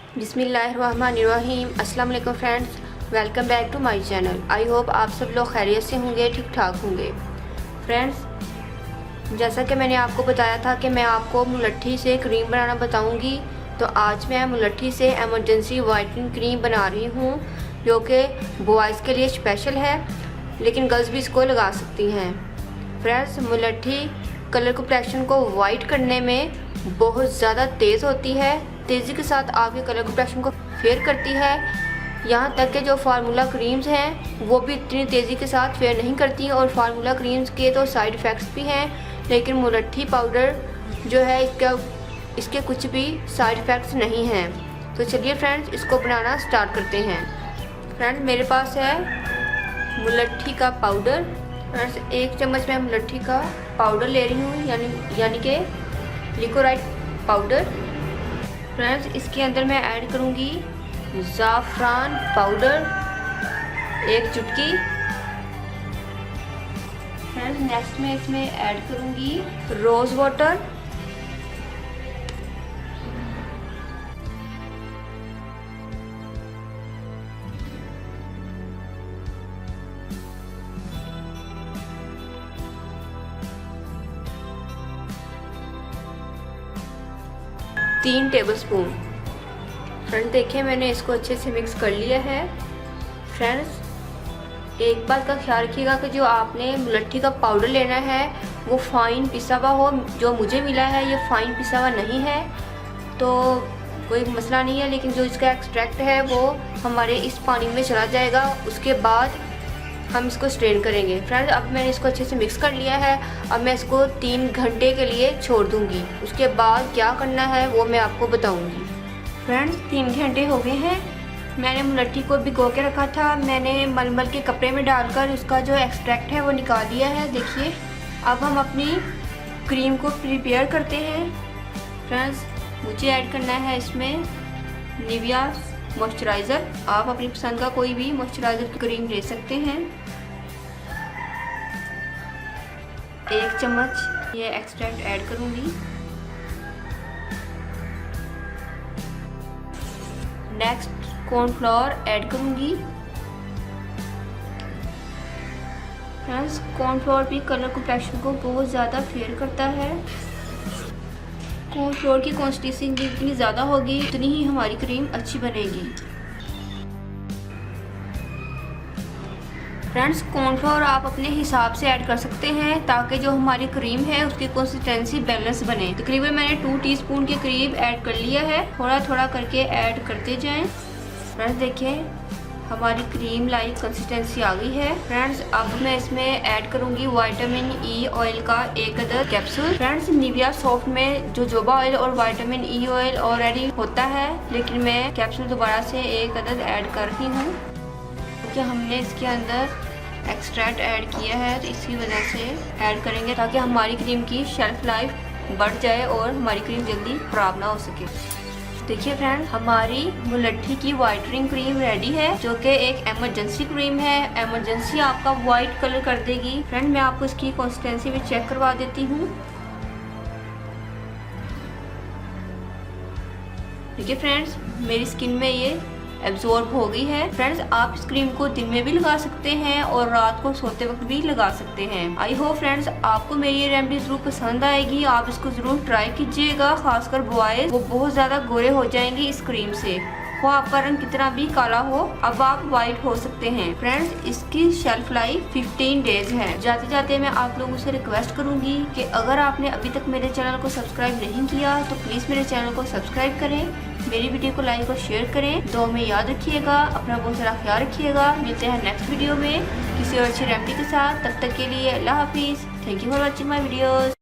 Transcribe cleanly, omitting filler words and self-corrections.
बिस्मिल्लाहिर्रहमानिर्रहीम। अस्सलाम वालेकुम friends, welcome back to my channel. I hope आप सब लोग खैरियत से होंगे, ठीक ठाक होंगे। फ्रेंड्स, जैसा कि मैंने आपको बताया था कि मैं आपको मुलट्ठी से क्रीम बनाना बताऊंगी, तो आज मैं मुलट्ठी से एमरजेंसी वाइटनिंग क्रीम बना रही हूँ, जो कि बॉयज़ के लिए स्पेशल है, लेकिन गर्ल्स भी इसको लगा सकती हैं। फ्रेंड्स, मुलट्ठी कलर कॉम्प्लेक्शन को वाइट करने में बहुत ज़्यादा तेज़ होती है, तेज़ी के साथ आपके कलर कॉम्प्लेक्शन को फेयर करती है। यहाँ तक कि जो फार्मूला क्रीम्स हैं वो भी इतनी तेज़ी के साथ फेयर नहीं करती हैं, और फार्मूला क्रीम्स के तो साइड इफ़ेक्ट्स भी हैं, लेकिन मुलट्ठी पाउडर जो है इसके कुछ भी साइड इफ़ेक्ट्स नहीं हैं। तो चलिए फ्रेंड्स, इसको बनाना स्टार्ट करते हैं। फ्रेंड्स, मेरे पास है मुलट्ठी का पाउडर। फ्रेंड्स, 1 चम्मच मैं मुलट्ठी का पाउडर ले रही हूँ, यानी कि लिकोराइड पाउडर। फ्रेंड्स, इसके अंदर मैं ऐड करूँगी ज़ाफ़रान पाउडर 1 चुटकी। फ्रेंड्स, नेक्स्ट मैं इसमें ऐड करूँगी रोज़ वाटर। तीन टेबलस्पून। फ्रेंड्स, देखिए मैंने इसको अच्छे से मिक्स कर लिया है। फ्रेंड्स, एक बात का ख्याल रखिएगा कि जो आपने मुलट्ठी का पाउडर लेना है वो फाइन पिसा हुआ हो। जो मुझे मिला है ये फाइन पिसा हुआ नहीं है, तो कोई मसला नहीं है, लेकिन जो इसका एक्सट्रैक्ट है वो हमारे इस पानी में चला जाएगा। उसके बाद हम इसको स्ट्रेन करेंगे। फ्रेंड्स, अब मैंने इसको अच्छे से मिक्स कर लिया है। अब मैं इसको 3 घंटे के लिए छोड़ दूँगी। उसके बाद क्या करना है वो मैं आपको बताऊँगी। फ्रेंड्स, 3 घंटे हो गए हैं। मैंने मुलट्ठी को भिगो के रखा था। मैंने मलमल के कपड़े में डालकर उसका जो एक्सट्रैक्ट है वो निकाल लिया है। देखिए, अब हम अपनी क्रीम को प्रिपेयर करते हैं। फ्रेंड्स, मुझे ऐड करना है इसमें निविया मॉइस्चराइज़र। आप अपनी पसंद का कोई भी मॉइस्चराइज़र की क्रीम ले सकते हैं। 1 चम्मच ये एक्सट्रैक्ट ऐड करूँगी। नेक्स्ट कॉर्नफ्लोर ऐड करूँगी। फ्रेंड्स, कॉर्नफ्लोर भी कलर कॉम्प्लेक्शन को बहुत ज़्यादा फेयर करता है। कॉर्नफ्लोर की क्वांटिटी जितनी ज़्यादा होगी उतनी ही हमारी क्रीम अच्छी बनेगी। फ्रेंड्स, कॉर्नफ्लोर आप अपने हिसाब से ऐड कर सकते हैं, ताकि जो हमारी क्रीम है उसकी कंसिस्टेंसी बैलेंस बने। तकरीबन मैंने 2 टीस्पून के करीब ऐड कर लिया है। थोड़ा थोड़ा करके ऐड करते जाएं। फ्रेंड्स, देखिए हमारी क्रीम लाइक कंसिस्टेंसी आ गई है। फ्रेंड्स, अब मैं इसमें ऐड करूंगी विटामिन ई ऑयल का 1 अदद कैप्सूल। फ्रेंड्स, निविया सॉफ्ट में जो जोबा ऑयल और विटामिन ई ऑयल ऑलरेडी होता है, लेकिन मैं कैप्सूल दोबारा से 1 अदद ऐड कर रही हूँ, क्योंकि हमने इसके अंदर एक्सट्रैक्ट ऐड किया है, तो इसी वजह से ऐड करेंगे ताकि हमारी क्रीम की शेल्फ लाइफ बढ़ जाए और हमारी क्रीम जल्दी ख़राब ना हो सके। देखिए फ्रेंड, हमारी मुलट्ठी की वाइटनिंग क्रीम रेडी है, जो कि एक एमरजेंसी क्रीम है। एमरजेंसी आपका वाइट कलर कर देगी। फ्रेंड, मैं आपको इसकी कंसिस्टेंसी भी चेक करवा देती हूँ। देखिए फ्रेंड्स, मेरी स्किन में ये एब्जॉर्ब हो गई है। फ्रेंड्स, आप इस क्रीम को दिन में भी लगा सकते हैं और रात को सोते वक्त भी लगा सकते हैं। आई होप फ्रेंड्स आपको मेरी ये रेमेडी जरूर पसंद आएगी। आप इसको जरूर ट्राई कीजिएगा, खासकर बॉयज, वो बहुत ज्यादा गोरे हो जाएंगे इस क्रीम से। वो आपका रंग कितना भी काला हो, अब आप वाइट हो सकते हैं। फ्रेंड्स, इसकी शेल्फ लाइफ 15 डेज है। जाते जाते मैं आप लोगों से रिक्वेस्ट करूंगी कि अगर आपने अभी तक मेरे चैनल को सब्सक्राइब नहीं किया तो प्लीज मेरे चैनल को सब्सक्राइब करें, मेरी वीडियो को लाइक और शेयर करें। दुआ में याद रखिएगा, अपना बहुत सारा ख्याल रखिएगा। मिलते हैं नेक्स्ट वीडियो में किसी और अच्छी रेमेडी के साथ। तब तक के लिए अल्लाह हाफिज। Thank you for watching my videos.